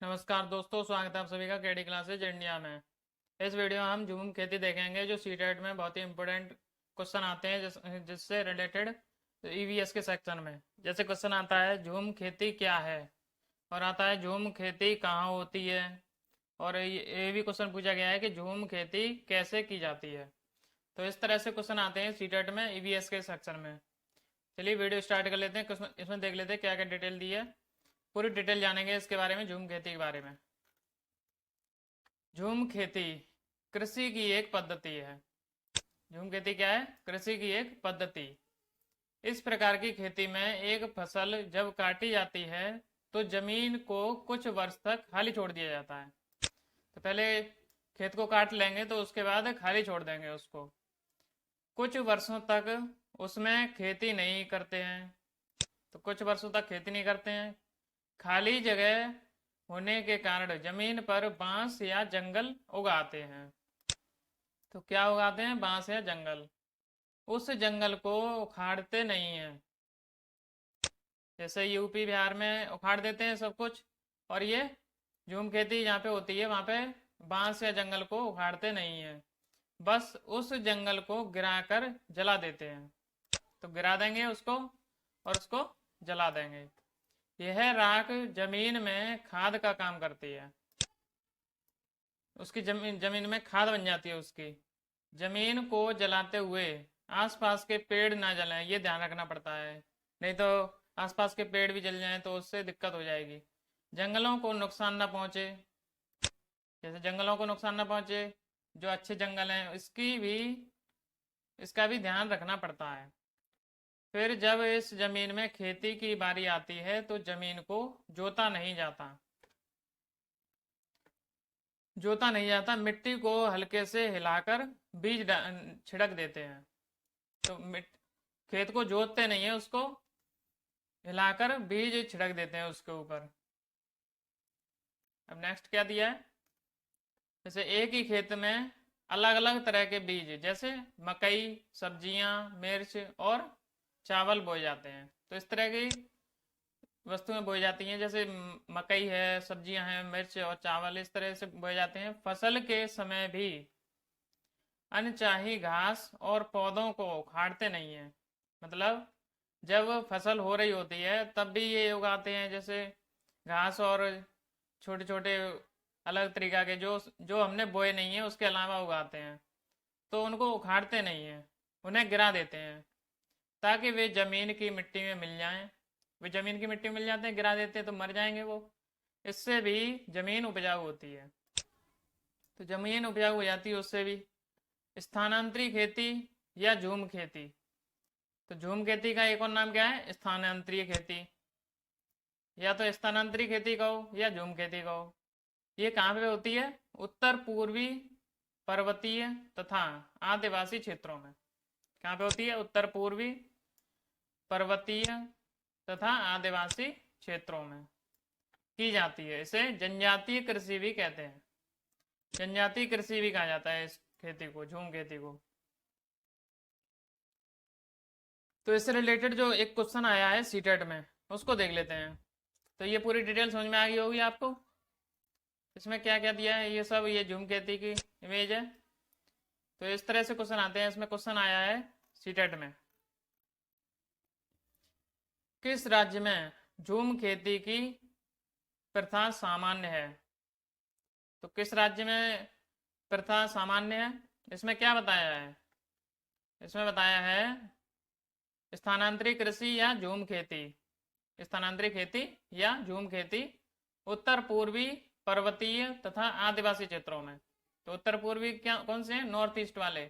नमस्कार दोस्तों, स्वागत है आप सभी का केडी क्लासेज इंडिया में। इस वीडियो में हम झूम खेती देखेंगे जो सीटेट में बहुत ही इंपॉर्टेंट क्वेश्चन आते हैं जिससे रिलेटेड ईवीएस के सेक्शन में। जैसे क्वेश्चन आता है झूम खेती क्या है, और आता है झूम खेती कहाँ होती है, और ये भी क्वेश्चन पूछा गया है कि झूम खेती कैसे की जाती है। तो इस तरह से क्वेश्चन आते हैं सीटेट में ईवीएस के सेक्शन में। चलिए वीडियो स्टार्ट कर लेते हैं। इसमें देख लेते हैं क्या क्या डिटेल दी है। पूरी डिटेल जानेंगे इसके बारे में, झूम खेती के बारे में। झूम खेती कृषि की एक पद्धति है। झूम खेती क्या है? कृषि की एक पद्धति। इस प्रकार की खेती में एक फसल जब काटी जाती है तो जमीन को कुछ वर्ष तक खाली छोड़ दिया जाता है। तो पहले खेत को काट लेंगे तो उसके बाद खाली छोड़ देंगे उसको। कुछ वर्षों तक उसमें खेती नहीं करते हैं। तो कुछ वर्षों तक खेती नहीं करते हैं। खाली जगह होने के कारण जमीन पर बांस या जंगल उगाते हैं। तो क्या उगाते हैं? बांस या जंगल। उस जंगल को उखाड़ते नहीं हैं। जैसे यूपी बिहार में उखाड़ देते हैं सब कुछ, और ये झूम खेती जहाँ पे होती है वहाँ पे बांस या जंगल को उखाड़ते नहीं हैं, बस उस जंगल को गिराकर जला देते हैं। तो गिरा देंगे उसको और उसको जला देंगे। यह राख जमीन में खाद का काम करती है। उसकी जमीन में खाद बन जाती है उसकी। जमीन को जलाते हुए आसपास के पेड़ ना जलाएं, ये ध्यान रखना पड़ता है, नहीं तो आसपास के पेड़ भी जल जाएं तो उससे दिक्कत हो जाएगी। जंगलों को नुकसान ना पहुंचे। जैसे जंगलों को नुकसान ना पहुंचे, जो अच्छे जंगल हैं इसका भी ध्यान रखना पड़ता है। फिर जब इस जमीन में खेती की बारी आती है तो जमीन को जोता नहीं जाता। मिट्टी को हल्के से हिलाकर बीज छिड़क देते हैं। तो खेत को जोतते नहीं है, उसको हिलाकर बीज छिड़क देते हैं उसके ऊपर। अब नेक्स्ट क्या दिया है? जैसे एक ही खेत में अलग अलग तरह के बीज, जैसे मकई, सब्जियां, मिर्च और चावल बोए जाते हैं। तो इस तरह की वस्तुएं बोई जाती हैं, जैसे मकई है, सब्जियां हैं, मिर्च और चावल, इस तरह से बोए जाते हैं। फसल के समय भी अनचाही घास और पौधों को उखाड़ते नहीं है। मतलब जब फसल हो रही होती है तब भी ये उगाते हैं, जैसे घास और छोटे छोटे अलग तरीका के जो जो हमने बोए नहीं है उसके अलावा उगाते हैं। तो उनको उखाड़ते नहीं हैं, उन्हें गिरा देते हैं ताकि वे जमीन की मिट्टी में मिल जाएं। वे जमीन की मिट्टी में मिल जाते हैं, गिरा देते हैं तो मर जाएंगे वो। इससे भी जमीन उपजाऊ होती है। तो जमीन उपजाऊ हो जाती है उससे भी। स्थानांतरी खेती या झूम खेती। तो झूम खेती का एक और नाम क्या है? स्थानांतरीय खेती। या तो स्थानांतरी खेती कहो या झूम खेती कहो। ये कहाँ पे होती है? उत्तर पूर्वी पर्वतीय तथा आदिवासी क्षेत्रों में। कहाँ पे होती है? उत्तर पूर्वी पर्वतीय तथा आदिवासी क्षेत्रों में की जाती है। इसे जनजातीय कृषि भी कहते हैं। जनजातीय कृषि भी कहा जाता है इस खेती को, झूम खेती को। तो इससे रिलेटेड जो एक क्वेश्चन आया है सीटेट में, उसको देख लेते हैं। तो ये पूरी डिटेल समझ में आ गई होगी आपको। इसमें क्या क्या दिया है, ये सब ये झूम खेती की इमेज है। तो इस तरह से क्वेश्चन आते हैं। इसमें क्वेश्चन आया है सीटेट में, किस राज्य में झूम खेती की प्रथा सामान्य है? तो किस राज्य में प्रथा सामान्य है? इसमें क्या बताया है? इसमें बताया है स्थानांतरित कृषि या झूम खेती। स्थानांतरित खेती या झूम खेती उत्तर पूर्वी पर्वतीय तथा आदिवासी क्षेत्रों में। तो उत्तर पूर्वी क्या कौन से हैं? नॉर्थ ईस्ट वाले।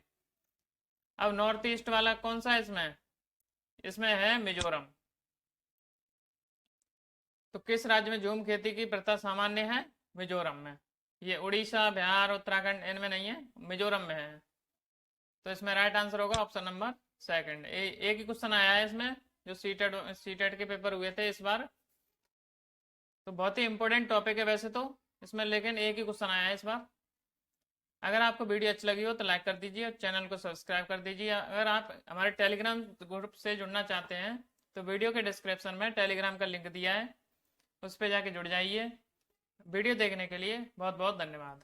अब नॉर्थ ईस्ट वाला कौन सा है इसमें? इसमें है मिजोरम। तो किस राज्य में झूम खेती की प्रथा सामान्य है? मिजोरम में। ये उड़ीसा, बिहार, उत्तराखंड इनमें नहीं है, मिजोरम में है। तो इसमें राइट आंसर होगा ऑप्शन नंबर सेकंड। एक ही क्वेश्चन आया है इसमें, जो सीटेट के पेपर हुए थे इस बार। तो बहुत ही इंपॉर्टेंट टॉपिक है वैसे तो इसमें, लेकिन एक ही क्वेश्चन आया है इस बार। अगर आपको वीडियो अच्छी लगी हो तो लाइक कर दीजिए और चैनल को सब्सक्राइब कर दीजिए। अगर आप हमारे टेलीग्राम ग्रुप से जुड़ना चाहते हैं तो वीडियो के डिस्क्रिप्शन में टेलीग्राम का लिंक दिया है, उस पर जाके जुड़ जाइए। वीडियो देखने के लिए बहुत बहुत धन्यवाद।